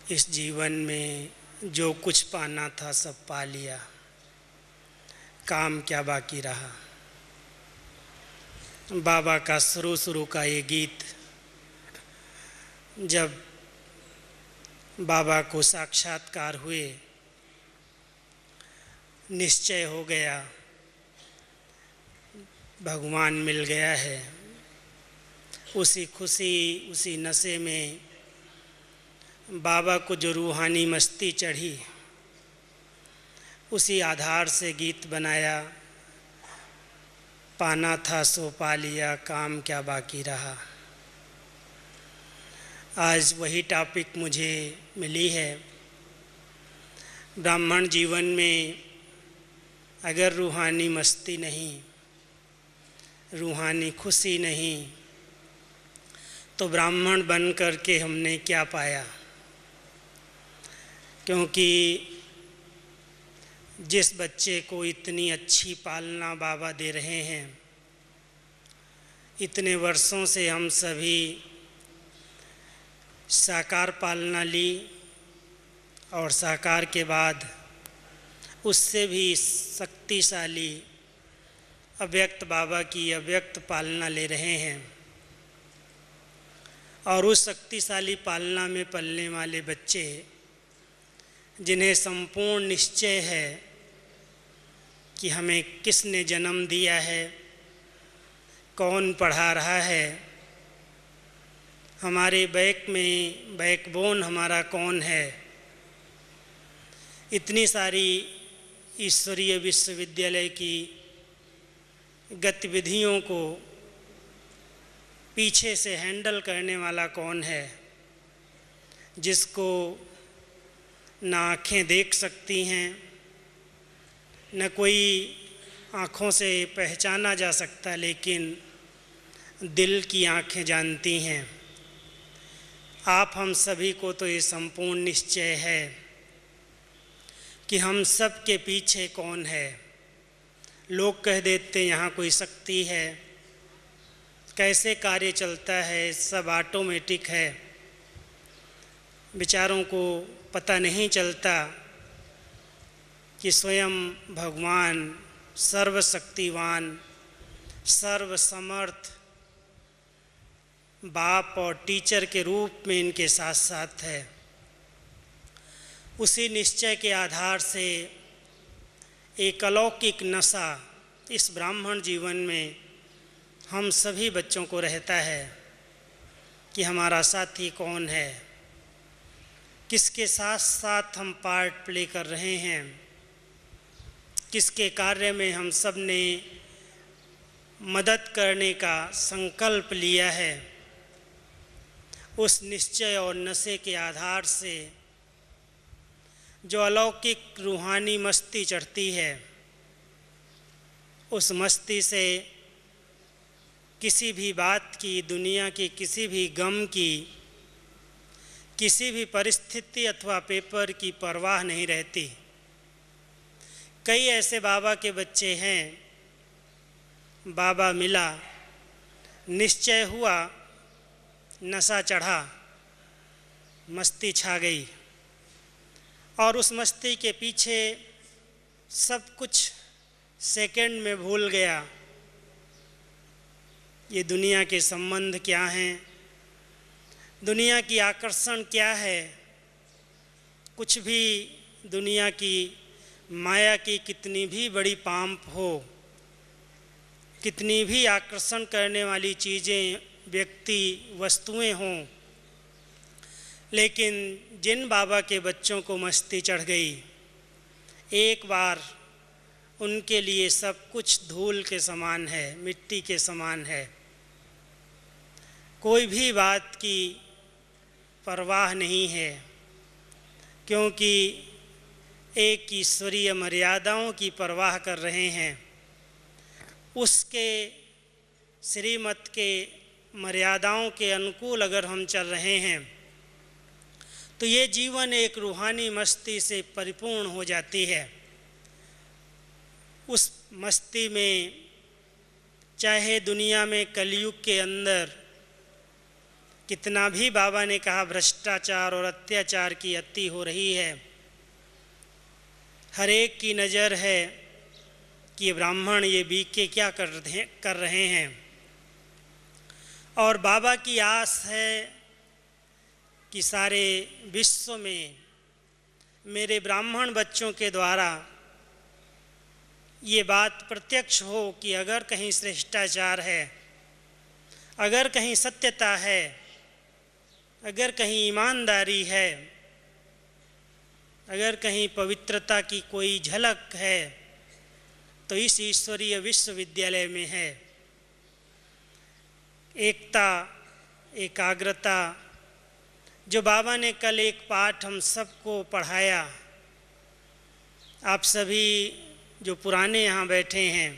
इस जीवन में जो कुछ पाना था सब पा लिया, काम क्या बाकी रहा। बाबा का शुरू का ये गीत, जब बाबा को साक्षात्कार हुए, निश्चय हो गया, भगवान मिल गया है, उसी खुशी उसी नशे में बाबा को जो रूहानी मस्ती चढ़ी, उसी आधार से गीत बनाया। पाना था सो पा लिया, काम क्या बाकी रहा। आज वही टॉपिक मुझे मिली है। ब्राह्मण जीवन में अगर रूहानी मस्ती नहीं, रूहानी खुशी नहीं, तो ब्राह्मण बन कर के हमने क्या पाया। क्योंकि जिस बच्चे को इतनी अच्छी पालना बाबा दे रहे हैं, इतने वर्षों से हम सभी साकार पालना ली और साकार के बाद उससे भी शक्तिशाली अव्यक्त बाबा की अव्यक्त पालना ले रहे हैं। और उस शक्तिशाली पालना में पलने वाले बच्चे, जिन्हें संपूर्ण निश्चय है कि हमें किसने जन्म दिया है, कौन पढ़ा रहा है, हमारे बैकबोन हमारा कौन है। इतनी सारी ईश्वरीय विश्वविद्यालय की गतिविधियों को पीछे से हैंडल करने वाला कौन है, जिसको ना आँखें देख सकती हैं, न कोई आँखों से पहचाना जा सकता, लेकिन दिल की आँखें जानती हैं। आप हम सभी को तो ये संपूर्ण निश्चय है कि हम सब के पीछे कौन है। लोग कह देते यहाँ कोई शक्ति है, कैसे कार्य चलता है, सब ऑटोमेटिक है। बेचारों को पता नहीं चलता कि स्वयं भगवान सर्वशक्तिवान, सर्वसमर्थ बाप और टीचर के रूप में इनके साथ साथ है। उसी निश्चय के आधार से एक अलौकिक नशा इस ब्राह्मण जीवन में हम सभी बच्चों को रहता है कि हमारा साथी कौन है, किसके साथ साथ हम पार्ट प्ले कर रहे हैं, किसके कार्य में हम सब ने मदद करने का संकल्प लिया है। उस निश्चय और नशे के आधार से जो अलौकिक रूहानी मस्ती चढ़ती है, उस मस्ती से किसी भी बात की, दुनिया की किसी भी गम की, किसी भी परिस्थिति अथवा पेपर की परवाह नहीं रहती। कई ऐसे बाबा के बच्चे हैं, बाबा मिला, निश्चय हुआ, नशा चढ़ा, मस्ती छा गई, और उस मस्ती के पीछे सब कुछ सेकंड में भूल गया। ये दुनिया के संबंध क्या हैं, दुनिया की आकर्षण क्या है, कुछ भी दुनिया की माया की कितनी भी बड़ी पाम्प हो, कितनी भी आकर्षण करने वाली चीज़ें, व्यक्ति, वस्तुएं हों, लेकिन जिन बाबा के बच्चों को मस्ती चढ़ गई, एक बार उनके लिए सब कुछ धूल के समान है, मिट्टी के समान है। कोई भी बात की परवाह नहीं है, क्योंकि एक ईश्वरीय मर्यादाओं की परवाह कर रहे हैं। उसके श्रीमत के मर्यादाओं के अनुकूल अगर हम चल रहे हैं, तो ये जीवन एक रूहानी मस्ती से परिपूर्ण हो जाती है। उस मस्ती में चाहे दुनिया में कलयुग के अंदर कितना भी बाबा ने कहा भ्रष्टाचार और अत्याचार की अति हो रही है, हर एक की नज़र है कि ये ब्राह्मण, ये बीके क्या कर रहे हैं। और बाबा की आस है कि सारे विश्व में मेरे ब्राह्मण बच्चों के द्वारा ये बात प्रत्यक्ष हो कि अगर कहीं श्रेष्ठाचार है, अगर कहीं सत्यता है, अगर कहीं ईमानदारी है, अगर कहीं पवित्रता की कोई झलक है, तो इस ईश्वरीय विश्वविद्यालय में है। एकता, एकाग्रता, जो बाबा ने कल एक पाठ हम सबको पढ़ाया, आप सभी जो पुराने यहाँ बैठे हैं,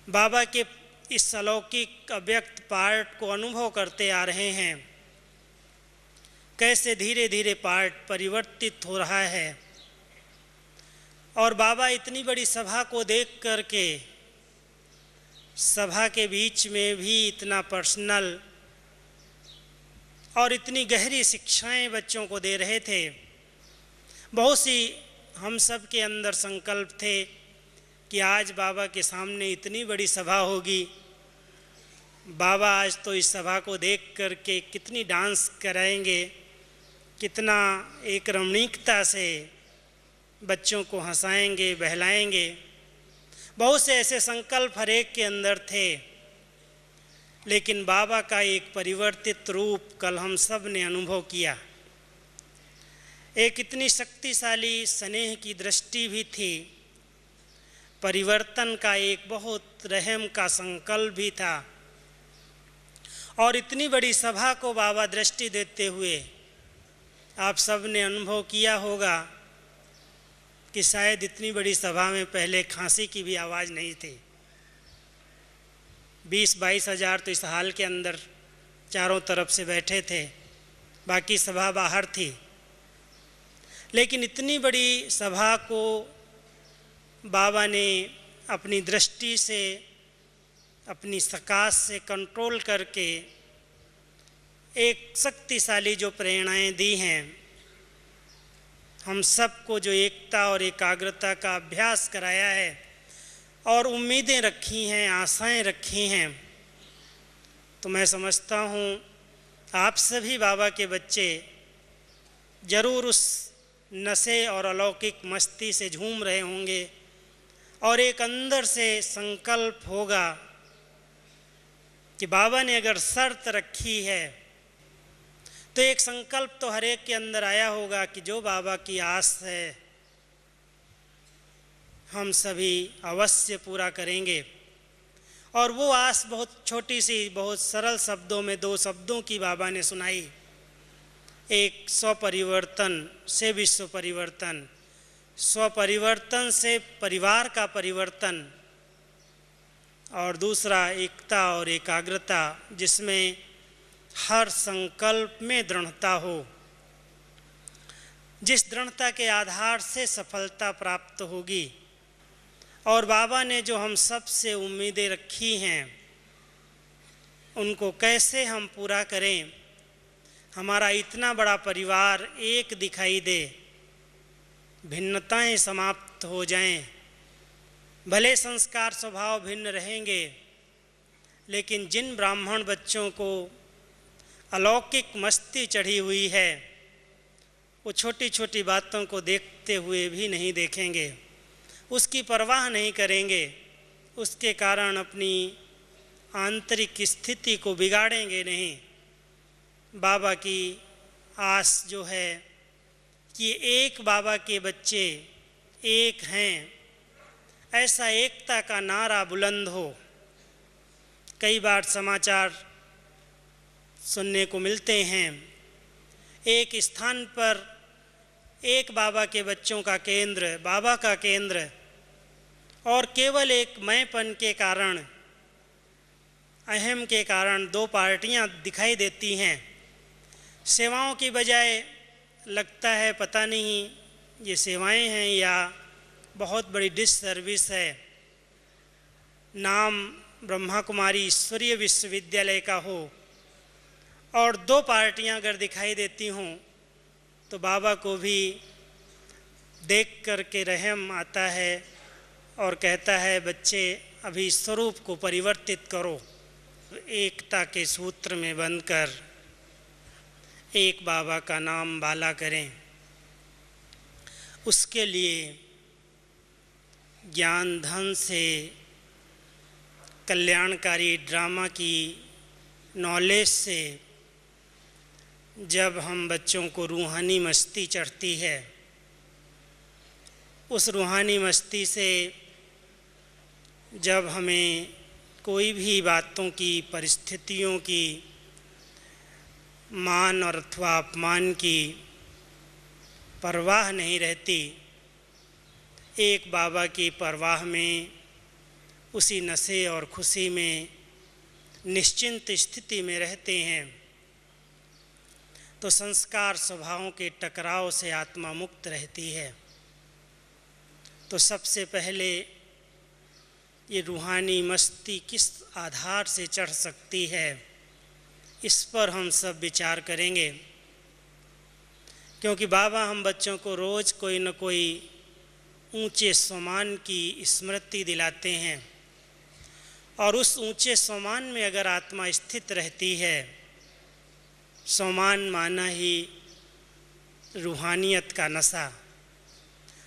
बाबा के इस अलौकिक अव्यक्त पाठ को अनुभव करते आ रहे हैं, कैसे धीरे धीरे पाठ परिवर्तित हो रहा है। और बाबा इतनी बड़ी सभा को देख करके सभा के बीच में भी इतना पर्सनल और इतनी गहरी शिक्षाएं बच्चों को दे रहे थे। बहुत सी हम सब के अंदर संकल्प थे कि आज बाबा के सामने इतनी बड़ी सभा होगी, बाबा आज तो इस सभा को देख करके कितनी डांस कराएंगे, कितना एक रमणीकता से बच्चों को हंसाएंगे, बहलाएंगे। बहुत से ऐसे संकल्प हर एक के अंदर थे, लेकिन बाबा का एक परिवर्तित रूप कल हम सब ने अनुभव किया। एक इतनी शक्तिशाली स्नेह की दृष्टि भी थी, परिवर्तन का एक बहुत रहम का संकल्प भी था। और इतनी बड़ी सभा को बाबा दृष्टि देते हुए आप सब ने अनुभव किया होगा कि शायद इतनी बड़ी सभा में पहले खांसी की भी आवाज़ नहीं थी। 20-22 हज़ार तो इस हाल के अंदर चारों तरफ से बैठे थे, बाकी सभा बाहर थी। लेकिन इतनी बड़ी सभा को बाबा ने अपनी दृष्टि से, अपनी सकाश से कंट्रोल करके एक शक्तिशाली जो प्रेरणाएं दी हैं, हम सबको जो एकता और एकाग्रता का अभ्यास कराया है और उम्मीदें रखी हैं, आशाएं रखी हैं, तो मैं समझता हूँ आप सभी बाबा के बच्चे ज़रूर उस नशे और अलौकिक मस्ती से झूम रहे होंगे। और एक अंदर से संकल्प होगा कि बाबा ने अगर शर्त रखी है, तो एक संकल्प तो हर एक के अंदर आया होगा कि जो बाबा की आस है हम सभी अवश्य पूरा करेंगे। और वो आस बहुत छोटी सी, बहुत सरल शब्दों में 2 शब्दों की बाबा ने सुनाई। एक स्वपरिवर्तन से विश्व परिवर्तन, स्वपरिवर्तन से परिवार का परिवर्तन, और दूसरा एकता और एकाग्रता, जिसमें हर संकल्प में दृढ़ता हो, जिस दृढ़ता के आधार से सफलता प्राप्त होगी। और बाबा ने जो हम सब से उम्मीदें रखी हैं, उनको कैसे हम पूरा करें। हमारा इतना बड़ा परिवार एक दिखाई दे, भिन्नताएं समाप्त हो जाएं, भले संस्कार स्वभाव भिन्न रहेंगे, लेकिन जिन ब्राह्मण बच्चों को अलौकिक मस्ती चढ़ी हुई है, वो छोटी छोटी बातों को देखते हुए भी नहीं देखेंगे, उसकी परवाह नहीं करेंगे, उसके कारण अपनी आंतरिक स्थिति को बिगाड़ेंगे नहीं। बाबा की आस जो है कि एक बाबा के बच्चे एक हैं, ऐसा एकता का नारा बुलंद हो। कई बार समाचार सुनने को मिलते हैं, एक स्थान पर एक बाबा के बच्चों का केंद्र, बाबा का केंद्र, और केवल एक मैंपन के कारण, अहम के कारण 2 पार्टियां दिखाई देती हैं। सेवाओं की बजाय लगता है पता नहीं ये सेवाएं हैं या बहुत बड़ी डिस सर्विस है। नाम ब्रह्मा कुमारी ईश्वरीय विश्वविद्यालय का हो, और दो पार्टियां अगर दिखाई देती हों तो बाबा को भी देख कर के रहम आता है और कहता है, बच्चे अभी स्वरूप को परिवर्तित करो, एकता के सूत्र में बंधकर एक बाबा का नाम बाला करें। उसके लिए ज्ञान धन से, कल्याणकारी ड्रामा की नॉलेज से जब हम बच्चों को रूहानी मस्ती चढ़ती है, उस रूहानी मस्ती से जब हमें कोई भी बातों की, परिस्थितियों की, मान और अथवा अपमान की परवाह नहीं रहती, एक बाबा की परवाह में, उसी नशे और खुशी में निश्चिंत स्थिति में रहते हैं, तो संस्कार स्वभावों के टकराव से आत्मा मुक्त रहती है। तो सबसे पहले ये रूहानी मस्ती किस आधार से चढ़ सकती है, इस पर हम सब विचार करेंगे। क्योंकि बाबा हम बच्चों को रोज़ कोई न कोई ऊंचे सम्मान की स्मृति दिलाते हैं, और उस ऊंचे सम्मान में अगर आत्मा स्थित रहती है, सम्मान माना ही रूहानियत का नशा,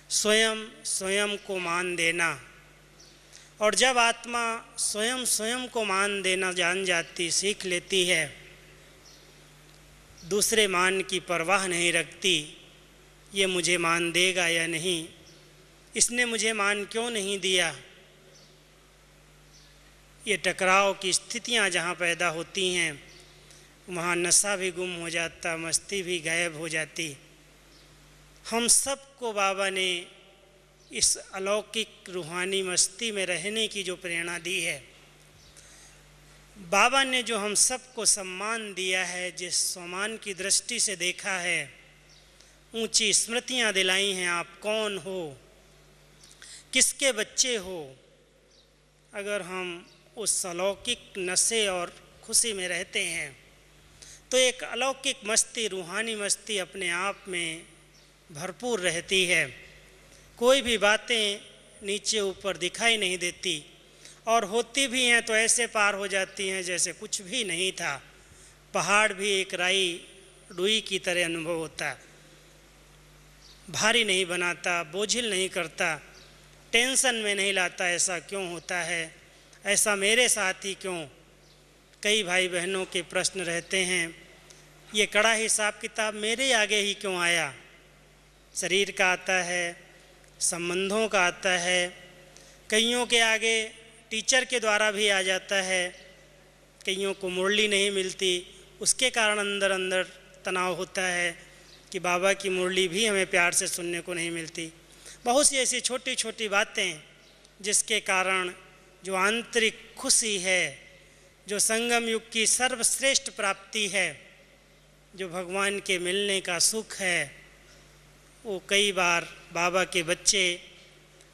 स्वयं को मान देना। और जब आत्मा स्वयं को मान देना जान जाती, सीख लेती है, दूसरे मान की परवाह नहीं रखती, ये मुझे मान देगा या नहीं, इसने मुझे मान क्यों नहीं दिया। ये टकराव की स्थितियाँ जहाँ पैदा होती हैं, वहाँ नशा भी गुम हो जाता, मस्ती भी गायब हो जाती। हम सबको बाबा ने इस अलौकिक रूहानी मस्ती में रहने की जो प्रेरणा दी है, बाबा ने जो हम सबको सम्मान दिया है, जिस सम्मान की दृष्टि से देखा है, ऊंची स्मृतियाँ दिलाई हैं, आप कौन हो, किसके बच्चे हो। अगर हम उस अलौकिक नशे और खुशी में रहते हैं तो एक अलौकिक मस्ती, रूहानी मस्ती अपने आप में भरपूर रहती है। कोई भी बातें नीचे ऊपर दिखाई नहीं देती, और होती भी हैं तो ऐसे पार हो जाती हैं जैसे कुछ भी नहीं था। पहाड़ भी एक राई रुई की तरह अनुभव होता, भारी नहीं बनाता, बोझिल नहीं करता, टेंशन में नहीं लाता, ऐसा क्यों होता है, ऐसा मेरे साथ ही क्यों। कई भाई बहनों के प्रश्न रहते हैं, ये कड़ा हिसाब किताब मेरे आगे ही क्यों आया। शरीर का आता है, संबंधों का आता है, कईयों के आगे टीचर के द्वारा भी आ जाता है, कईयों को मुरली नहीं मिलती, उसके कारण अंदर अंदर तनाव होता है कि बाबा की मुरली भी हमें प्यार से सुनने को नहीं मिलती। बहुत सी ऐसी छोटी छोटी बातें जिसके कारण जो आंतरिक खुशी है, जो संगम युग की सर्वश्रेष्ठ प्राप्ति है, जो भगवान के मिलने का सुख है, वो कई बार बाबा के बच्चे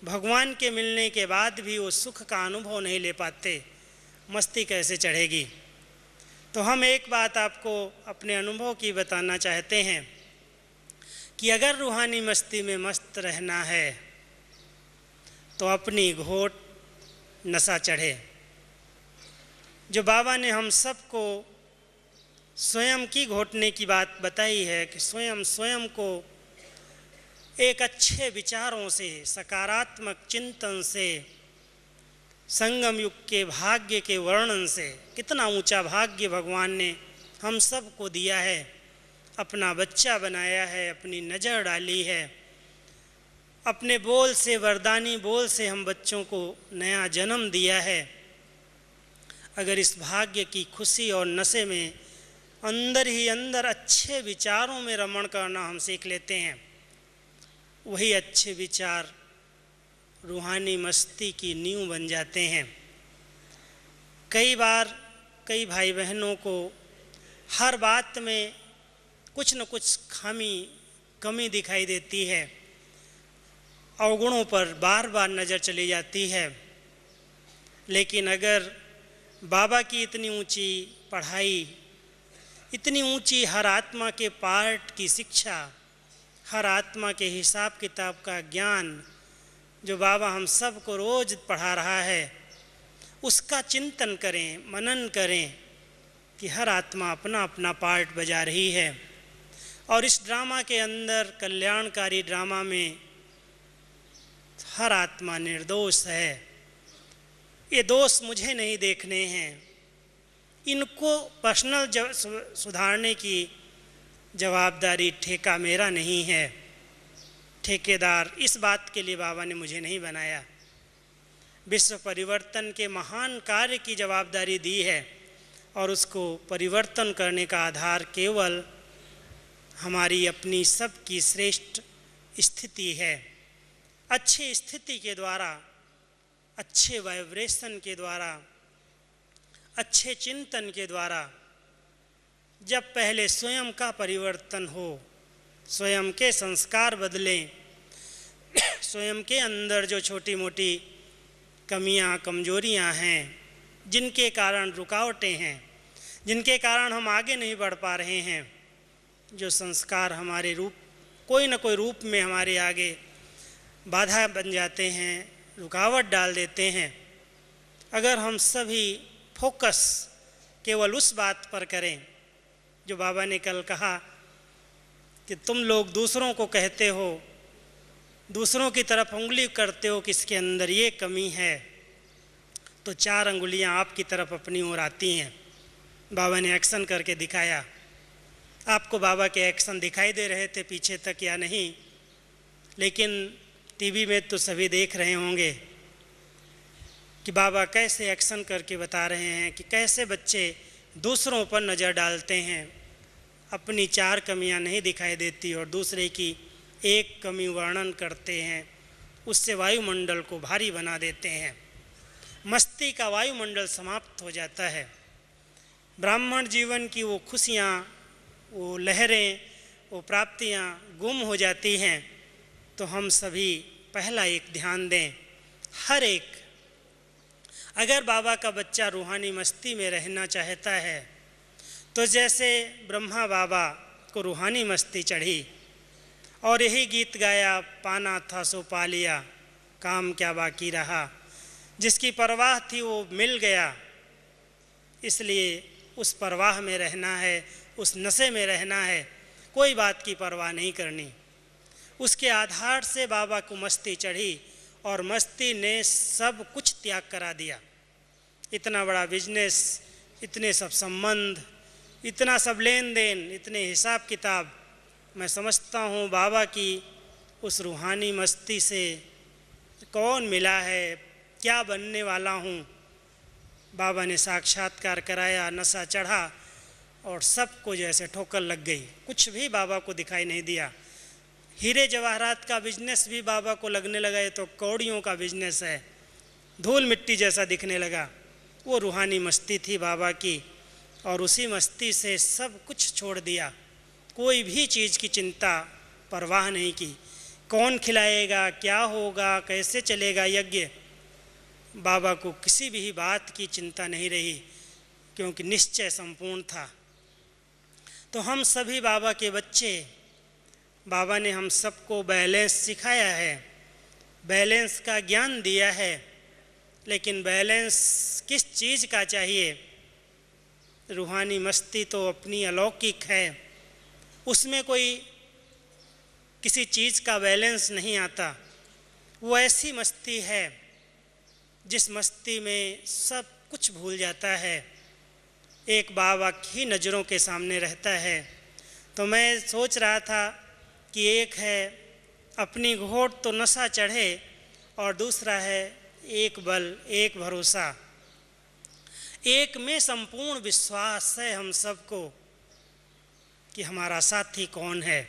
भगवान के मिलने के बाद भी वो सुख का अनुभव नहीं ले पाते। मस्ती कैसे चढ़ेगी। तो हम एक बात आपको अपने अनुभव की बताना चाहते हैं कि अगर रूहानी मस्ती में मस्त रहना है तो अपनी घोट नशा चढ़े। जो बाबा ने हम सबको स्वयं की घोटने की बात बताई है कि स्वयं को एक अच्छे विचारों से, सकारात्मक चिंतन से, संगम युग के भाग्य के वर्णन से, कितना ऊंचा भाग्य भगवान ने हम सबको दिया है, अपना बच्चा बनाया है, अपनी नज़र डाली है, अपने बोल से, वरदानी बोल से हम बच्चों को नया जन्म दिया है। अगर इस भाग्य की खुशी और नशे में अंदर ही अंदर अच्छे विचारों में रमण करना हम सीख लेते हैं, वही अच्छे विचार रूहानी मस्ती की नींव बन जाते हैं। कई बार कई भाई बहनों को हर बात में कुछ न कुछ कमी दिखाई देती है, अवगुणों पर बार बार नज़र चली जाती है। लेकिन अगर बाबा की इतनी ऊंची पढ़ाई, इतनी ऊंची हर आत्मा के पार्ट की शिक्षा, हर आत्मा के हिसाब किताब का ज्ञान जो बाबा हम सब को रोज़ पढ़ा रहा है, उसका चिंतन करें, मनन करें कि हर आत्मा अपना अपना पार्ट बजा रही है। और इस ड्रामा के अंदर, कल्याणकारी ड्रामा में, हर आत्मा निर्दोष है। ये दोष मुझे नहीं देखने हैं, इनको पर्सनल सुधारने की जवाबदारी, ठेका मेरा नहीं है। ठेकेदार इस बात के लिए बाबा ने मुझे नहीं बनाया। विश्व परिवर्तन के महान कार्य की जवाबदारी दी है और उसको परिवर्तन करने का आधार केवल हमारी अपनी सबकी श्रेष्ठ स्थिति है। अच्छी स्थिति के द्वारा, अच्छे वाइब्रेशन के द्वारा, अच्छे चिंतन के द्वारा, जब पहले स्वयं का परिवर्तन हो, स्वयं के संस्कार बदलें, स्वयं के अंदर जो छोटी मोटी कमियां, कमजोरियां हैं, जिनके कारण रुकावटें हैं, जिनके कारण हम आगे नहीं बढ़ पा रहे हैं, जो संस्कार हमारे रूप, कोई न कोई रूप में हमारे आगे बाधा बन जाते हैं, रुकावट डाल देते हैं, अगर हम सभी फोकस केवल उस बात पर करें जो बाबा ने कल कहा कि तुम लोग दूसरों को कहते हो, दूसरों की तरफ उंगली करते हो कि इसके अंदर ये कमी है, तो 4 अंगुलियां आपकी तरफ अपनी ओर आती हैं। बाबा ने एक्शन करके दिखाया। आपको बाबा के एक्शन दिखाई दे रहे थे पीछे तक या नहीं, लेकिन टीवी में तो सभी देख रहे होंगे कि बाबा कैसे एक्शन करके बता रहे हैं कि कैसे बच्चे दूसरों पर नज़र डालते हैं, अपनी 4 कमियां नहीं दिखाई देती और दूसरे की एक कमी वर्णन करते हैं, उससे वायुमंडल को भारी बना देते हैं। मस्ती का वायुमंडल समाप्त हो जाता है। ब्राह्मण जीवन की वो खुशियाँ, वो लहरें, वो प्राप्तियाँ गुम हो जाती हैं। तो हम सभी पहला एक ध्यान दें, हर एक, अगर बाबा का बच्चा रूहानी मस्ती में रहना चाहता है तो जैसे ब्रह्मा बाबा को रूहानी मस्ती चढ़ी और यही गीत गाया, पाना था सो पा लिया, काम क्या बाकी रहा, जिसकी परवाह थी वो मिल गया, इसलिए उस परवाह में रहना है, उस नशे में रहना है, कोई बात की परवाह नहीं करनी। उसके आधार से बाबा को मस्ती चढ़ी और मस्ती ने सब कुछ त्याग करा दिया। इतना बड़ा बिजनेस, इतने सब संबंध, इतना सब लेन देन, इतने हिसाब किताब, मैं समझता हूँ बाबा की उस रूहानी मस्ती से कौन मिला है, क्या बनने वाला हूँ। बाबा ने साक्षात्कार कराया, नशा चढ़ा और सबको जैसे ठोकर लग गई, कुछ भी बाबा को दिखाई नहीं दिया। हीरे जवाहरात का बिजनेस भी बाबा को लगने लगा ये तो कौड़ियों का बिजनेस है, धूल मिट्टी जैसा दिखने लगा। वो रूहानी मस्ती थी बाबा की और उसी मस्ती से सब कुछ छोड़ दिया, कोई भी चीज़ की चिंता परवाह नहीं की। कौन खिलाएगा, क्या होगा, कैसे चलेगा यज्ञ, बाबा को किसी भी बात की चिंता नहीं रही, क्योंकि निश्चय संपूर्ण था। तो हम सभी बाबा के बच्चे, बाबा ने हम सबको बैलेंस सिखाया है, बैलेंस का ज्ञान दिया है, लेकिन बैलेंस किस चीज़ का चाहिए। रूहानी मस्ती तो अपनी अलौकिक है, उसमें कोई किसी चीज़ का बैलेंस नहीं आता। वो ऐसी मस्ती है जिस मस्ती में सब कुछ भूल जाता है, एक बाबा की नज़रों के सामने रहता है। तो मैं सोच रहा था कि एक है अपनी घोट तो नशा चढ़े और दूसरा है एक बल, एक भरोसा, एक में संपूर्ण विश्वास है हम सबको कि हमारा साथी कौन है,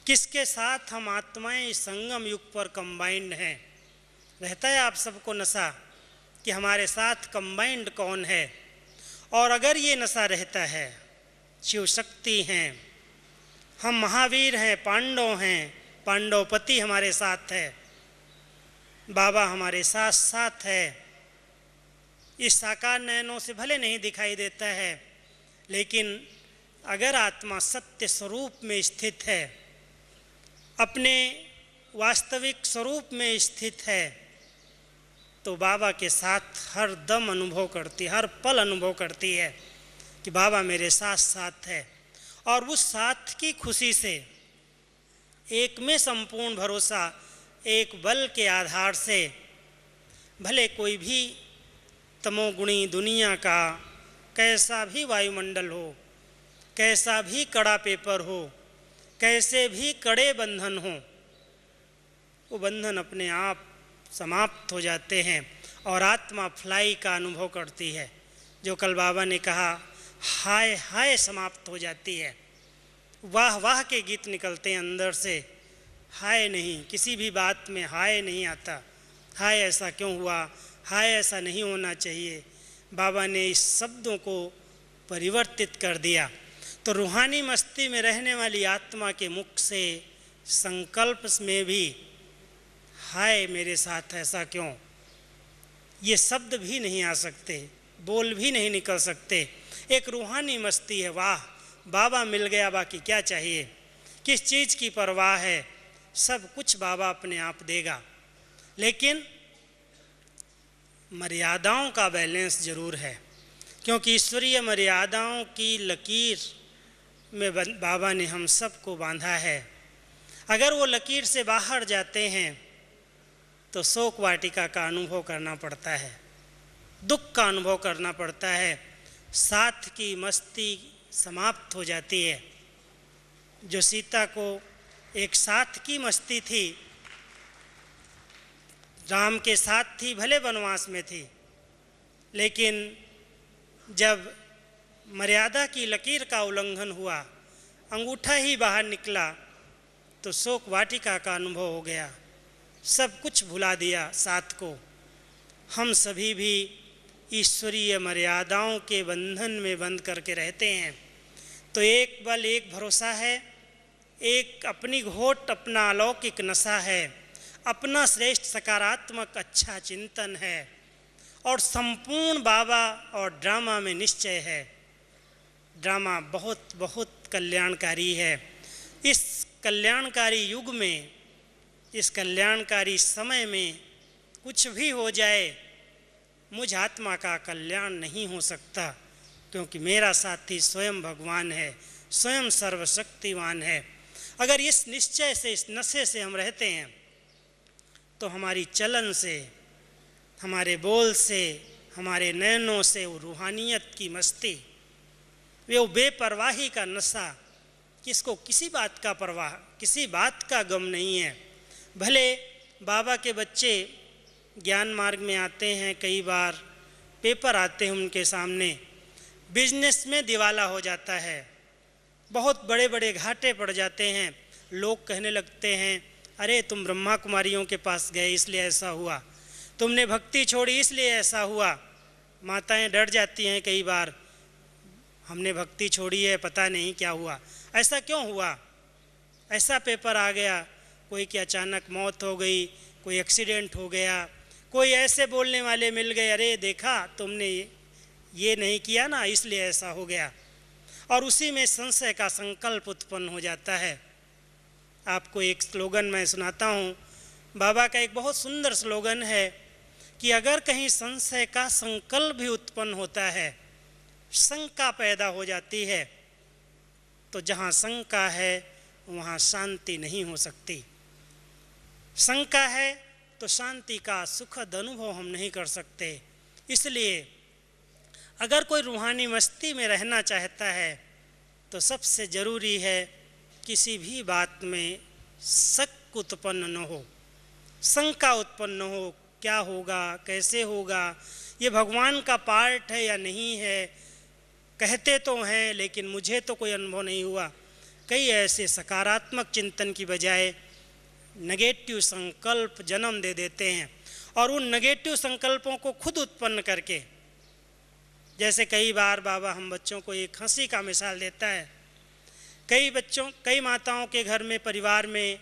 किसके साथ हम आत्माएं इस संगम युग पर कंबाइंड हैं। रहता है आप सबको नशा कि हमारे साथ कंबाइंड कौन है, और अगर ये नशा रहता है, शिव शक्ति हैं, हम महावीर हैं, पांडव हैं, पांडवपति हमारे साथ है, बाबा हमारे साथ साथ है। इस साकार नयनों से भले नहीं दिखाई देता है, लेकिन अगर आत्मा सत्य स्वरूप में स्थित है, अपने वास्तविक स्वरूप में स्थित है, तो बाबा के साथ हर दम अनुभव करती, हर पल अनुभव करती है कि बाबा मेरे साथ साथ है। और उस साथ की खुशी से, एक में संपूर्ण भरोसा, एक बल के आधार से, भले कोई भी तमोगुणी दुनिया का कैसा भी वायुमंडल हो, कैसा भी कड़ा पेपर हो, कैसे भी कड़े बंधन हो, वो बंधन अपने आप समाप्त हो जाते हैं और आत्मा फ्लाई का अनुभव करती है। जो कल बाबा ने कहा, हाय हाय समाप्त हो जाती है। वाह वाह के गीत निकलते हैं अंदर से, हाय नहीं, किसी भी बात में हाय नहीं आता। हाय ऐसा क्यों हुआ, हाय ऐसा नहीं होना चाहिए। बाबा ने इस शब्दों को परिवर्तित कर दिया। तो रूहानी मस्ती में रहने वाली आत्मा के मुख से संकल्प में भी हाय मेरे साथ ऐसा क्यों, ये शब्द भी नहीं आ सकते, बोल भी नहीं निकल सकते। एक रूहानी मस्ती है, वाह बाबा मिल गया, बाकी क्या चाहिए, किस चीज़ की परवाह है, सब कुछ बाबा अपने आप देगा। लेकिन मर्यादाओं का बैलेंस जरूर है, क्योंकि ईश्वरीय मर्यादाओं की लकीर में बाबा ने हम सबको बांधा है। अगर वो लकीर से बाहर जाते हैं तो शोक वाटिका का अनुभव करना पड़ता है, दुख का अनुभव करना पड़ता है, साथ की मस्ती समाप्त हो जाती है। जो सीता को एक साथ की मस्ती थी, राम के साथ थी, भले वनवास में थी, लेकिन जब मर्यादा की लकीर का उल्लंघन हुआ, अंगूठा ही बाहर निकला, तो शोक वाटिका का अनुभव हो गया, सब कुछ भुला दिया साथ को। हम सभी भी ईश्वरीय मर्यादाओं के बंधन में बंद करके रहते हैं। तो एक बल, एक भरोसा है, एक अपनी घोट, अपना अलौकिक नशा है, अपना श्रेष्ठ सकारात्मक अच्छा चिंतन है, और संपूर्ण बाबा और ड्रामा में निश्चय है। ड्रामा बहुत बहुत कल्याणकारी है। इस कल्याणकारी युग में, इस कल्याणकारी समय में कुछ भी हो जाए, मुझ आत्मा का कल्याण नहीं हो सकता, क्योंकि मेरा साथी स्वयं भगवान है, स्वयं सर्वशक्तिवान है। अगर इस निश्चय से, इस नशे से हम रहते हैं, तो हमारी चलन से, हमारे बोल से, हमारे नयनों से वो रूहानियत की मस्ती, वो बेपरवाही का नशा, किसको किसी बात का परवाह, किसी बात का गम नहीं है। भले बाबा के बच्चे ज्ञान मार्ग में आते हैं, कई बार पेपर आते हैं उनके सामने, बिजनेस में दिवाला हो जाता है, बहुत बड़े बड़े घाटे पड़ जाते हैं। लोग कहने लगते हैं, अरे तुम ब्रह्मा कुमारियों के पास गए इसलिए ऐसा हुआ, तुमने भक्ति छोड़ी इसलिए ऐसा हुआ। माताएं डर जाती हैं कई बार, हमने भक्ति छोड़ी है, पता नहीं क्या हुआ, ऐसा क्यों हुआ, ऐसा पेपर आ गया, कोई की अचानक मौत हो गई, कोई एक्सीडेंट हो गया, कोई ऐसे बोलने वाले मिल गए, अरे देखा तुमने ये नहीं किया ना इसलिए ऐसा हो गया, और उसी में संशय का संकल्प उत्पन्न हो जाता है। आपको एक स्लोगन मैं सुनाता हूँ, बाबा का एक बहुत सुंदर स्लोगन है कि अगर कहीं संशय का संकल्प भी उत्पन्न होता है, शंका पैदा हो जाती है, तो जहाँ शंका है वहाँ शांति नहीं हो सकती। शंका है तो शांति का सुखद अनुभव हम नहीं कर सकते। इसलिए अगर कोई रूहानी मस्ती में रहना चाहता है तो सबसे ज़रूरी है किसी भी बात में शक उत्पन्न न हो, शंका उत्पन्न न हो, क्या होगा, कैसे होगा, ये भगवान का पार्ट है या नहीं है, कहते तो हैं लेकिन मुझे तो कोई अनुभव नहीं हुआ। कई ऐसे सकारात्मक चिंतन की बजाय नेगेटिव संकल्प जन्म दे देते हैं, और उन नेगेटिव संकल्पों को खुद उत्पन्न करके, जैसे कई बार बाबा हम बच्चों को एक हंसी का मिसाल देता है। कई माताओं के घर में, परिवार में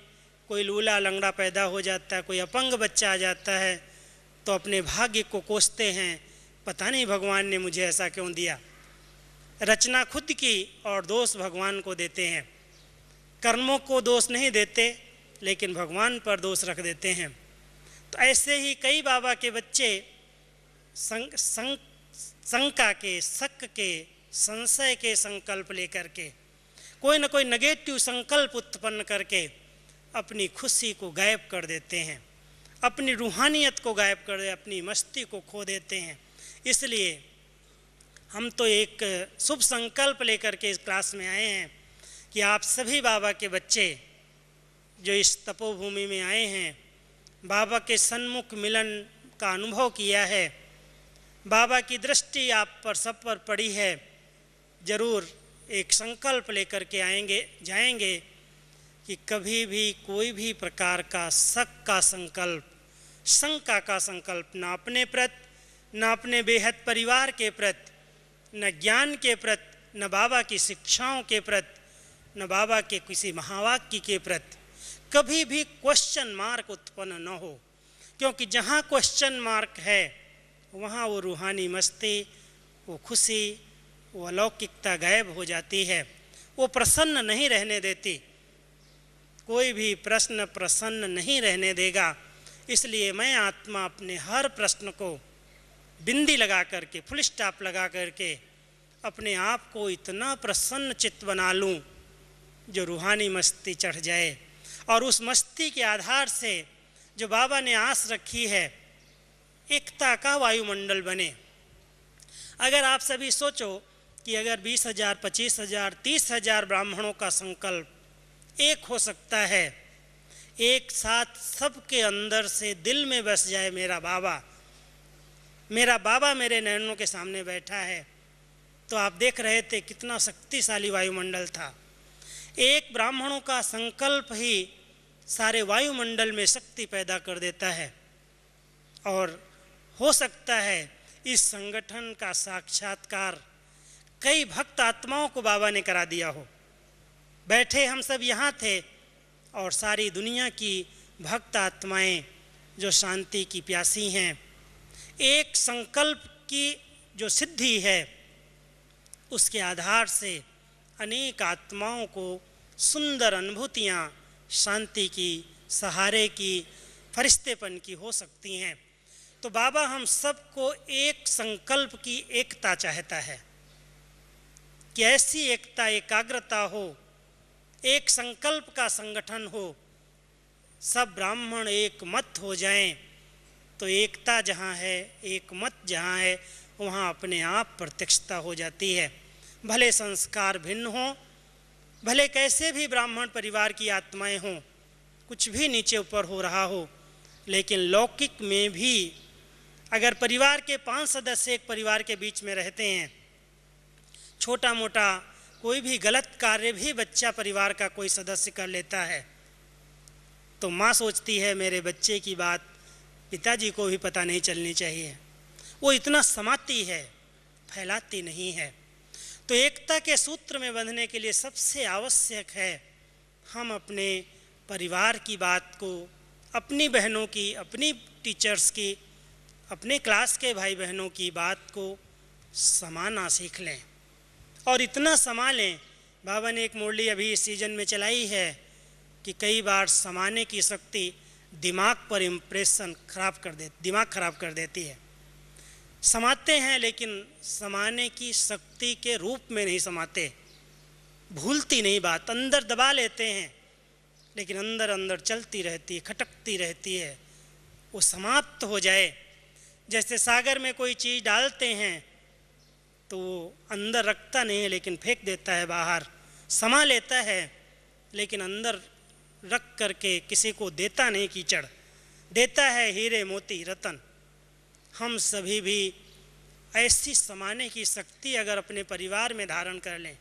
कोई लूला लंगड़ा पैदा हो जाता है, कोई अपंग बच्चा आ जाता है, तो अपने भाग्य को कोसते हैं, पता नहीं भगवान ने मुझे ऐसा क्यों दिया, रचना खुद की और दोष भगवान को देते हैं। कर्मों को दोष नहीं देते, लेकिन भगवान पर दोष रख देते हैं। तो ऐसे ही कई बाबा के बच्चे शंका के, शक के, संशय के संकल्प लेकर के, कोई न कोई नेगेटिव संकल्प उत्पन्न करके अपनी खुशी को गायब कर देते हैं, अपनी रूहानियत को गायब कर दे, अपनी मस्ती को खो देते हैं। इसलिए हम तो एक शुभ संकल्प लेकर के इस क्लास में आए हैं कि आप सभी बाबा के बच्चे जो इस तपोभूमि में आए हैं, बाबा के सन्मुख मिलन का अनुभव किया है, बाबा की दृष्टि आप पर सब पर पड़ी है, ज़रूर एक संकल्प लेकर के जाएंगे कि कभी भी कोई भी प्रकार का शक का संकल्प, शंका का संकल्प न अपने प्रति, न अपने बेहद परिवार के प्रति, न ज्ञान के प्रति, न बाबा की शिक्षाओं के प्रति, न बाबा के किसी महावाक्य के प्रति कभी भी क्वेश्चन मार्क उत्पन्न न हो। क्योंकि जहाँ क्वेश्चन मार्क है वहाँ वो रूहानी मस्ती, वो खुशी, वो अलौकिकता गायब हो जाती है, वो प्रसन्न नहीं रहने देती। कोई भी प्रश्न प्रसन्न नहीं रहने देगा। इसलिए मैं आत्मा अपने हर प्रश्न को बिंदी लगा करके, फुल स्टॉप लगा करके अपने आप को इतना प्रसन्न चित्त बना लूं जो रूहानी मस्ती चढ़ जाए, और उस मस्ती के आधार से जो बाबा ने आस रखी है एकता का वायुमंडल बने। अगर आप सभी सोचो कि अगर 20,000, 25,000, 30,000 ब्राह्मणों का संकल्प एक हो सकता है, एक साथ सबके अंदर से दिल में बस जाए मेरा बाबा मेरे नैनों के सामने बैठा है, तो आप देख रहे थे कितना शक्तिशाली वायुमंडल था। एक ब्राह्मणों का संकल्प ही सारे वायुमंडल में शक्ति पैदा कर देता है। और हो सकता है इस संगठन का साक्षात्कार कई भक्त आत्माओं को बाबा ने करा दिया हो। बैठे हम सब यहाँ थे और सारी दुनिया की भक्त आत्माएं जो शांति की प्यासी हैं, एक संकल्प की जो सिद्धि है उसके आधार से अनेक आत्माओं को सुंदर अनुभूतियाँ शांति की, सहारे की, फरिश्तेपन की हो सकती हैं। तो बाबा हम सबको एक संकल्प की एकता चाहता है कि ऐसी एकता, एकाग्रता हो, एक संकल्प का संगठन हो, सब ब्राह्मण एक मत हो जाएं। तो एकता जहाँ है, एक मत जहाँ है, वहाँ अपने आप प्रत्यक्षता हो जाती है। भले संस्कार भिन्न हों, भले कैसे भी ब्राह्मण परिवार की आत्माएं हों, कुछ भी नीचे ऊपर हो रहा हो, लेकिन लौकिक में भी अगर परिवार के 5 सदस्य एक परिवार के बीच में रहते हैं, छोटा मोटा कोई भी गलत कार्य भी बच्चा परिवार का कोई सदस्य कर लेता है, तो माँ सोचती है मेरे बच्चे की बात पिताजी को भी पता नहीं चलनी चाहिए। वो इतना समाती है, फैलाती नहीं है। तो एकता के सूत्र में बंधने के लिए सबसे आवश्यक है हम अपने परिवार की बात को, अपनी बहनों की, अपनी टीचर्स की, अपने क्लास के भाई बहनों की बात को समाना सीख लें और इतना समा लें। बाबा ने एक मुरली अभी इस सीजन में चलाई है कि कई बार समाने की शक्ति दिमाग पर इम्प्रेशन दिमाग खराब कर देती है। समाते हैं लेकिन समाने की शक्ति के रूप में नहीं समाते, भूलती नहीं बात, अंदर दबा लेते हैं लेकिन अंदर अंदर चलती रहती है, खटकती रहती है, वो समाप्त हो जाए। जैसे सागर में कोई चीज़ डालते हैं तो वो अंदर रखता नहीं है लेकिन फेंक देता है बाहर, समा लेता है लेकिन अंदर रख करके किसी को देता नहीं, कीचड़ देता है, हीरे मोती रतन। हम सभी भी ऐसी समाने की शक्ति अगर अपने परिवार में धारण कर लें,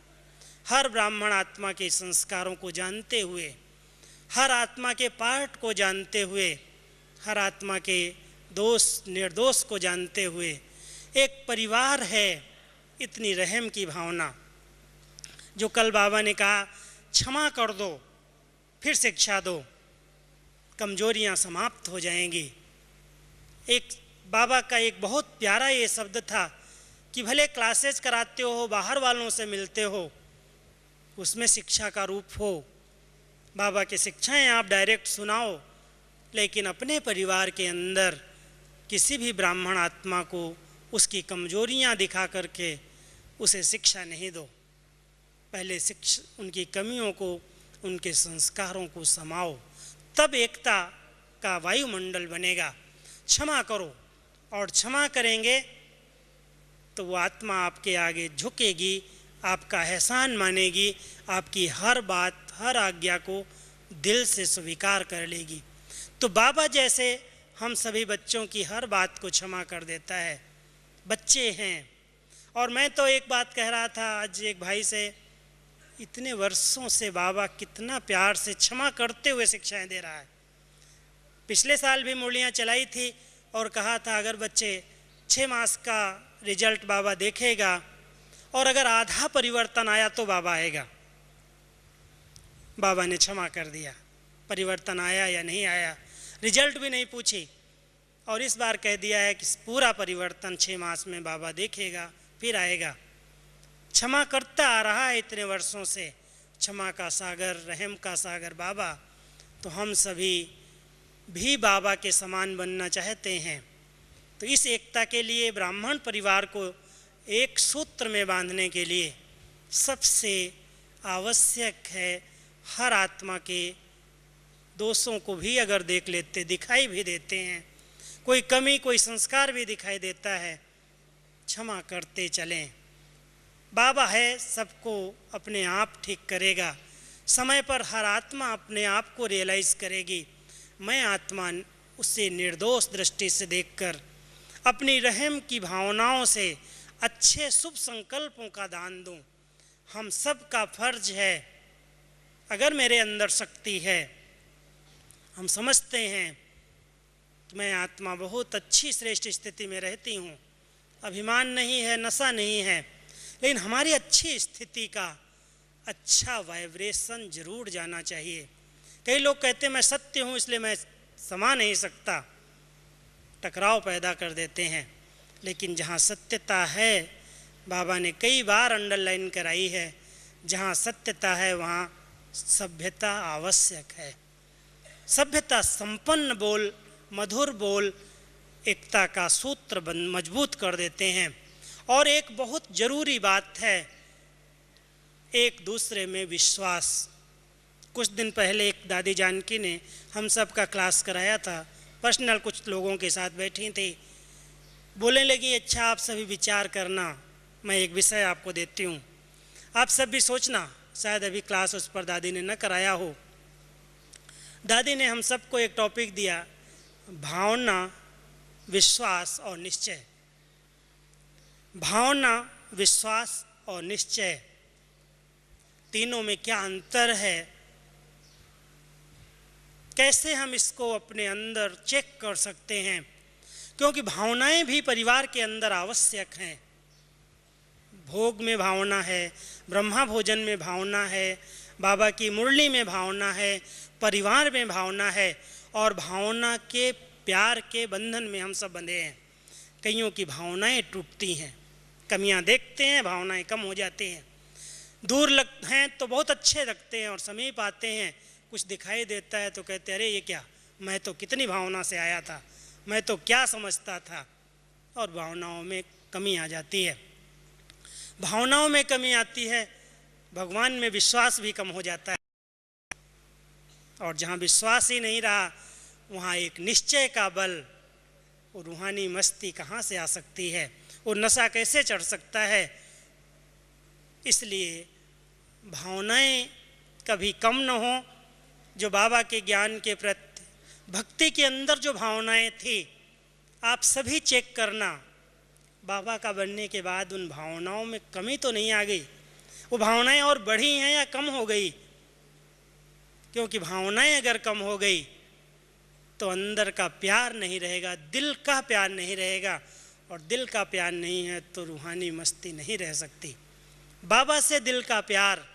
हर ब्राह्मण आत्मा के संस्कारों को जानते हुए, हर आत्मा के पार्ट को जानते हुए, हर आत्मा के दोष निर्दोष को जानते हुए, एक परिवार है, इतनी रहम की भावना जो कल बाबा ने कहा क्षमा कर दो फिर शिक्षा दो, कमजोरियां समाप्त हो जाएंगी। एक बाबा का एक बहुत प्यारा ये शब्द था कि भले क्लासेस कराते हो, बाहर वालों से मिलते हो, उसमें शिक्षा का रूप हो, बाबा की शिक्षाएं आप डायरेक्ट सुनाओ, लेकिन अपने परिवार के अंदर किसी भी ब्राह्मण आत्मा को उसकी कमजोरियां दिखा करके उसे शिक्षा नहीं दो। पहले उनकी कमियों को, उनके संस्कारों को समाओ, तब एकता का वायुमंडल बनेगा। क्षमा करो, और क्षमा करेंगे तो वो आत्मा आपके आगे झुकेगी, आपका एहसान मानेगी, आपकी हर बात, हर आज्ञा को दिल से स्वीकार कर लेगी। तो बाबा जैसे हम सभी बच्चों की हर बात को क्षमा कर देता है। बच्चे हैं। और मैं तो एक बात कह रहा था आज एक भाई से, इतने वर्षों से बाबा कितना प्यार से क्षमा करते हुए शिक्षाएं दे रहा है। पिछले साल भी मुरलियाँ चलाई थी और कहा था अगर बच्चे 6 मास का रिजल्ट बाबा देखेगा और अगर आधा परिवर्तन आया तो बाबा आएगा। बाबा ने क्षमा कर दिया, परिवर्तन आया या नहीं आया रिजल्ट भी नहीं पूछी, और इस बार कह दिया है कि पूरा परिवर्तन 6 मास में बाबा देखेगा, फिर आएगा। क्षमा करता आ रहा है इतने वर्षों से, क्षमा का सागर, रहम का सागर बाबा। तो हम सभी भी बाबा के समान बनना चाहते हैं। तो इस एकता के लिए, ब्राह्मण परिवार को एक सूत्र में बांधने के लिए सबसे आवश्यक है हर आत्मा के दोषों को भी अगर देख लेते, दिखाई भी देते हैं, कोई कमी, कोई संस्कार भी दिखाई देता है, क्षमा करते चलें। बाबा है, सबको अपने आप ठीक करेगा। समय पर हर आत्मा अपने आप को रियलाइज़ करेगी। मैं आत्मा उससे निर्दोष दृष्टि से देखकर अपनी रहम की भावनाओं से अच्छे शुभ संकल्पों का दान दूं। हम सब का फर्ज है, अगर मेरे अंदर शक्ति है, हम समझते हैं कि मैं आत्मा बहुत अच्छी श्रेष्ठ स्थिति में रहती हूँ, अभिमान नहीं है, नशा नहीं है, लेकिन हमारी अच्छी स्थिति का अच्छा वाइब्रेशन जरूर जाना चाहिए। कई लोग कहते हैं मैं सत्य हूँ इसलिए मैं समा नहीं सकता, टकराव पैदा कर देते हैं। लेकिन जहाँ सत्यता है, बाबा ने कई बार अंडरलाइन कराई है, जहाँ सत्यता है वहाँ सभ्यता आवश्यक है। सभ्यता संपन्न बोल, मधुर बोल एकता का सूत्र मजबूत कर देते हैं। और एक बहुत ज़रूरी बात है, एक दूसरे में विश्वास। कुछ दिन पहले एक दादी जानकी ने हम सब का क्लास कराया था, पर्सनल कुछ लोगों के साथ बैठी थी, बोलने लगी अच्छा आप सभी विचार करना, मैं एक विषय आपको देती हूँ, आप सब भी सोचना। शायद अभी क्लास उस पर दादी ने न कराया हो। दादी ने हम सबको एक टॉपिक दिया, भावना, विश्वास और निश्चय। भावना, विश्वास और निश्चय, तीनों में क्या अंतर है, कैसे हम इसको अपने अंदर चेक कर सकते हैं। क्योंकि भावनाएं भी परिवार के अंदर आवश्यक हैं। भोग में भावना है, ब्रह्मा भोजन में भावना है, बाबा की मुरली में भावना है, परिवार में भावना है, और भावना के प्यार के बंधन में हम सब बंधे हैं। कईयों की भावनाएं टूटती हैं, कमियां देखते हैं, भावनाएं कम हो जाती हैं। दूर लगते हैं तो बहुत अच्छे लगते हैं, और समीप आते हैं कुछ दिखाई देता है तो कहते हैं अरे ये क्या, मैं तो कितनी भावना से आया था, मैं तो क्या समझता था। और भावनाओं में कमी आ जाती है। भावनाओं में कमी आती है, भगवान में विश्वास भी कम हो जाता है। और जहाँ विश्वास ही नहीं रहा, वहाँ एक निश्चय का बल और रूहानी मस्ती कहाँ से आ सकती है, और नशा कैसे चढ़ सकता है। इसलिए भावनाएं कभी कम न हो। जो बाबा के ज्ञान के प्रति, भक्ति के अंदर जो भावनाएं थी, आप सभी चेक करना, बाबा का बनने के बाद उन भावनाओं में कमी तो नहीं आ गई, वो भावनाएं और बढ़ी हैं या कम हो गई। क्योंकि भावनाएं अगर कम हो गई तो अंदर का प्यार नहीं रहेगा, दिल का प्यार नहीं रहेगा, और दिल का प्यार नहीं है तो रूहानी मस्ती नहीं रह सकती। बाबा से दिल का प्यार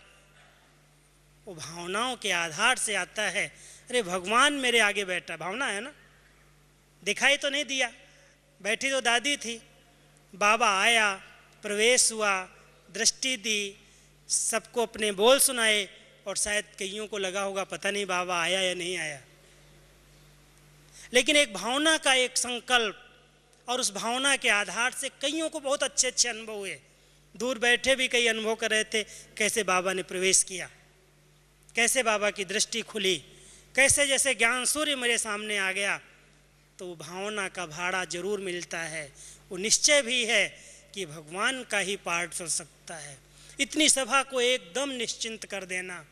वो भावनाओं के आधार से आता है। अरे भगवान मेरे आगे बैठा, भावना है ना, दिखाई तो नहीं दिया, बैठी तो दादी थी, बाबा आया, प्रवेश हुआ, दृष्टि दी, सबको अपने बोल सुनाए, और शायद कईयों को लगा होगा पता नहीं बाबा आया या नहीं आया, लेकिन एक भावना का एक संकल्प, और उस भावना के आधार से कईयों को बहुत अच्छे अच्छे अनुभव हुए। दूर बैठे भी कई अनुभव कर रहे थे, कैसे बाबा ने प्रवेश किया, कैसे बाबा की दृष्टि खुली, कैसे जैसे ज्ञान सूर्य मेरे सामने आ गया। तो वो भावना का भाड़ा जरूर मिलता है, वो निश्चय भी है कि भगवान का ही पाठ चल सकता है। इतनी सभा को एकदम निश्चिंत कर देना,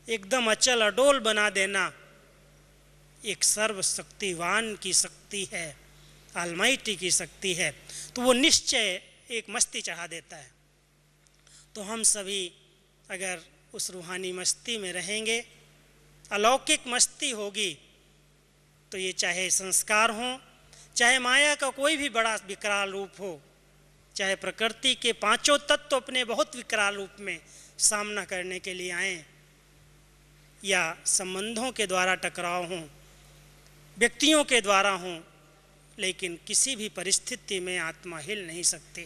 एकदम अचल अडोल बना देना, एक सर्वशक्तिवान की शक्ति है, ऑलमाइटी की शक्ति है। तो वो निश्चय एक मस्ती चढ़ा देता है। तो हम सभी अगर उस रूहानी मस्ती में रहेंगे, अलौकिक मस्ती होगी, तो ये चाहे संस्कार हो, चाहे माया का कोई भी बड़ा विकराल रूप हो, चाहे प्रकृति के पांचों तत्व अपने बहुत विकराल रूप में सामना करने के लिए आए, या संबंधों के द्वारा टकराव हों, व्यक्तियों के द्वारा हों, लेकिन किसी भी परिस्थिति में आत्मा हिल नहीं सकती,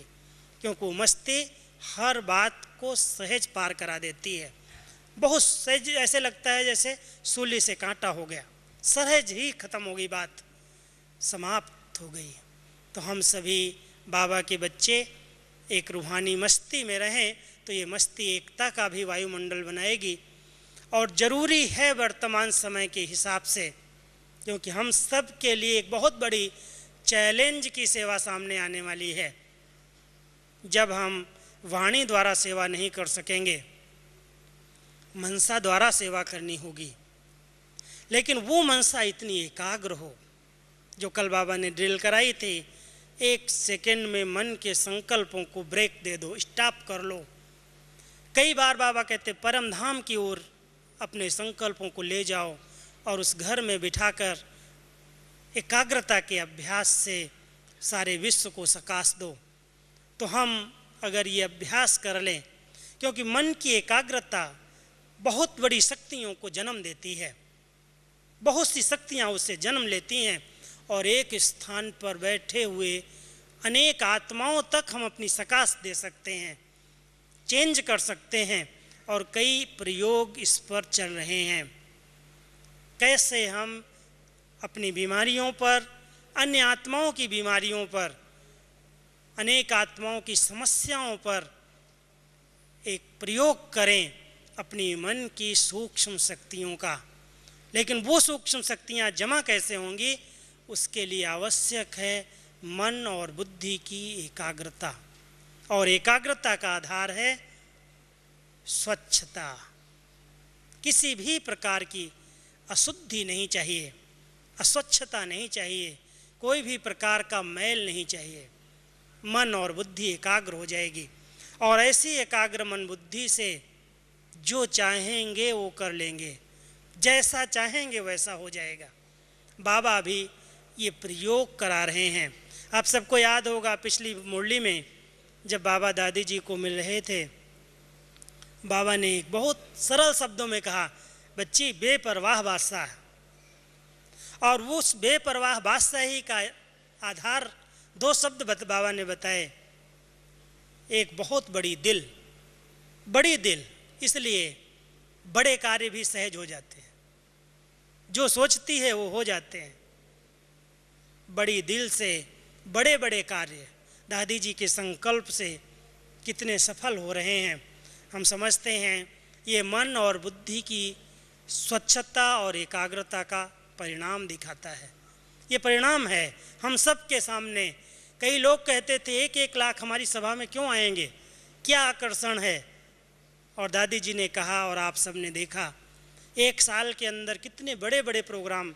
क्योंकि वो मस्ती हर बात को सहज पार करा देती है। बहुत सहज, ऐसे लगता है जैसे सूली से कांटा हो गया, सहज ही खत्म हो गई, बात समाप्त हो गई। तो हम सभी बाबा के बच्चे एक रूहानी मस्ती में रहें, तो ये मस्ती एकता का भी वायुमंडल बनाएगी। और ज़रूरी है वर्तमान समय के हिसाब से, क्योंकि हम सब के लिए एक बहुत बड़ी चैलेंज की सेवा सामने आने वाली है। जब हम वाणी द्वारा सेवा नहीं कर सकेंगे, मनसा द्वारा सेवा करनी होगी, लेकिन वो मनसा इतनी एकाग्र हो, जो कल बाबा ने ड्रिल कराई थी, 1 सेकंड में मन के संकल्पों को ब्रेक दे दो, स्टॉप कर लो। कई बार बाबा कहते परम धाम की ओर अपने संकल्पों को ले जाओ, और उस घर में बिठाकर एकाग्रता के अभ्यास से सारे विश्व को सकाश दो। तो हम अगर ये अभ्यास कर लें, क्योंकि मन की एकाग्रता बहुत बड़ी शक्तियों को जन्म देती है, बहुत सी शक्तियाँ उससे जन्म लेती हैं, और एक स्थान पर बैठे हुए अनेक आत्माओं तक हम अपनी सकाश दे सकते हैं, चेंज कर सकते हैं। और कई प्रयोग इस पर चल रहे हैं, कैसे हम अपनी बीमारियों पर, अन्य आत्माओं की बीमारियों पर, अनेक आत्माओं की समस्याओं पर एक प्रयोग करें अपनी मन की सूक्ष्म शक्तियों का। लेकिन वो सूक्ष्म शक्तियाँ जमा कैसे होंगी, उसके लिए आवश्यक है मन और बुद्धि की एकाग्रता, और एकाग्रता का आधार है स्वच्छता। किसी भी प्रकार की अशुद्धि नहीं चाहिए, अस्वच्छता नहीं चाहिए, कोई भी प्रकार का मैल नहीं चाहिए। मन और बुद्धि एकाग्र हो जाएगी, और ऐसी एकाग्र मन बुद्धि से जो चाहेंगे वो कर लेंगे, जैसा चाहेंगे वैसा हो जाएगा। बाबा भी ये प्रयोग करा रहे हैं। आप सबको याद होगा पिछली मुरली में जब बाबा दादी जी को मिल रहे थे, बाबा ने एक बहुत सरल शब्दों में कहा, बच्ची बेपरवाह बादशाह। और उस बेपरवाह बादशाही का आधार 2 शब्द बाबा ने बताए, एक बहुत बड़ी दिल, बड़ी दिल, इसलिए बड़े कार्य भी सहज हो जाते हैं, जो सोचती है वो हो जाते हैं। बड़ी दिल से बड़े बड़े कार्य दादी जी के संकल्प से कितने सफल हो रहे हैं। हम समझते हैं ये मन और बुद्धि की स्वच्छता और एकाग्रता का परिणाम दिखाता है। ये परिणाम है हम सब के सामने। कई लोग कहते थे 1-1 लाख हमारी सभा में क्यों आएंगे, क्या आकर्षण है। और दादी जी ने कहा और आप सब ने देखा, 1 साल के अंदर कितने बड़े बड़े प्रोग्राम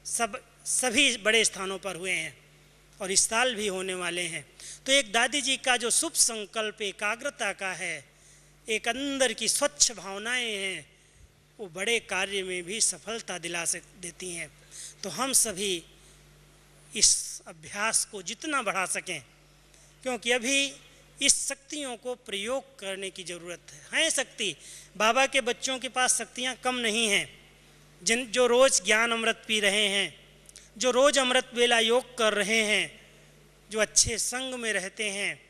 सभी बड़े स्थानों पर हुए हैं, और इस साल भी होने वाले हैं। तो एक दादी जी का जो शुभ संकल्प एकाग्रता का है, एक अंदर की स्वच्छ भावनाएं हैं, वो बड़े कार्य में भी सफलता दिला देती हैं। तो हम सभी इस अभ्यास को जितना बढ़ा सकें, क्योंकि अभी इस शक्तियों को प्रयोग करने की ज़रूरत है शक्ति। बाबा के बच्चों के पास शक्तियाँ कम नहीं हैं, जो रोज़ ज्ञान अमृत पी रहे हैं, जो रोज़ अमृत वेला योग कर रहे हैं, जो अच्छे संग में रहते हैं,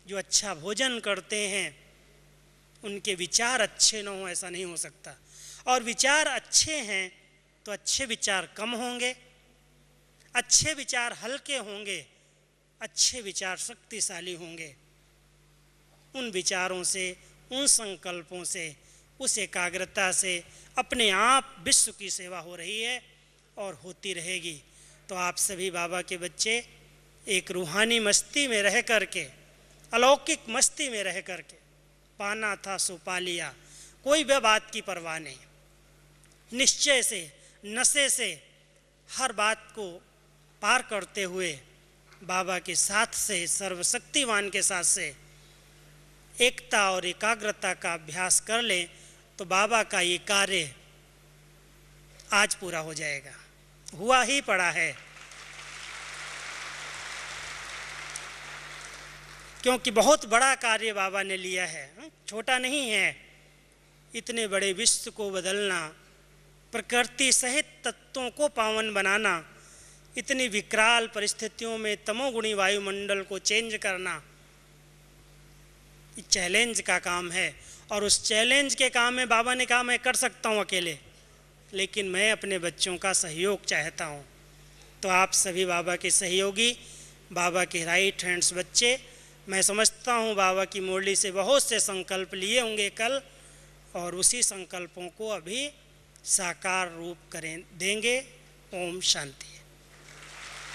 जो अच्छा भोजन करते हैं उनके विचार अच्छे न हों, ऐसा नहीं हो सकता। और विचार अच्छे हैं तो अच्छे विचार कम होंगे, अच्छे विचार हल्के होंगे, अच्छे विचार शक्तिशाली होंगे। उन विचारों से, उन संकल्पों से, उस एकाग्रता से अपने आप विश्व की सेवा हो रही है और होती रहेगी। तो आप सभी बाबा के बच्चे एक रूहानी मस्ती में रह करके, अलौकिक मस्ती में रह करके, पाना था सो पा लिया, कोई भी बात की परवाह नहीं, निश्चय से, नशे से हर बात को पार करते हुए बाबा के साथ से, सर्वशक्तिवान के साथ से एकता और एकाग्रता का अभ्यास कर लें तो बाबा का ये कार्य आज पूरा हो जाएगा, हुआ ही पड़ा है। क्योंकि बहुत बड़ा कार्य बाबा ने लिया है, छोटा नहीं है। इतने बड़े विश्व को बदलना, प्रकृति सहित तत्वों को पावन बनाना, इतनी विकराल परिस्थितियों में तमोगुणी वायुमंडल को चेंज करना, ये चैलेंज का काम है। और उस चैलेंज के काम में बाबा ने कहा मैं कर सकता हूँ अकेले, लेकिन मैं अपने बच्चों का सहयोग चाहता हूँ। तो आप सभी बाबा के सहयोगी, बाबा के राइट हैंड्स बच्चे, मैं समझता हूँ बाबा की मुरली से बहुत से संकल्प लिए होंगे कल, और उसी संकल्पों को अभी साकार रूप देंगे। ओम शांति।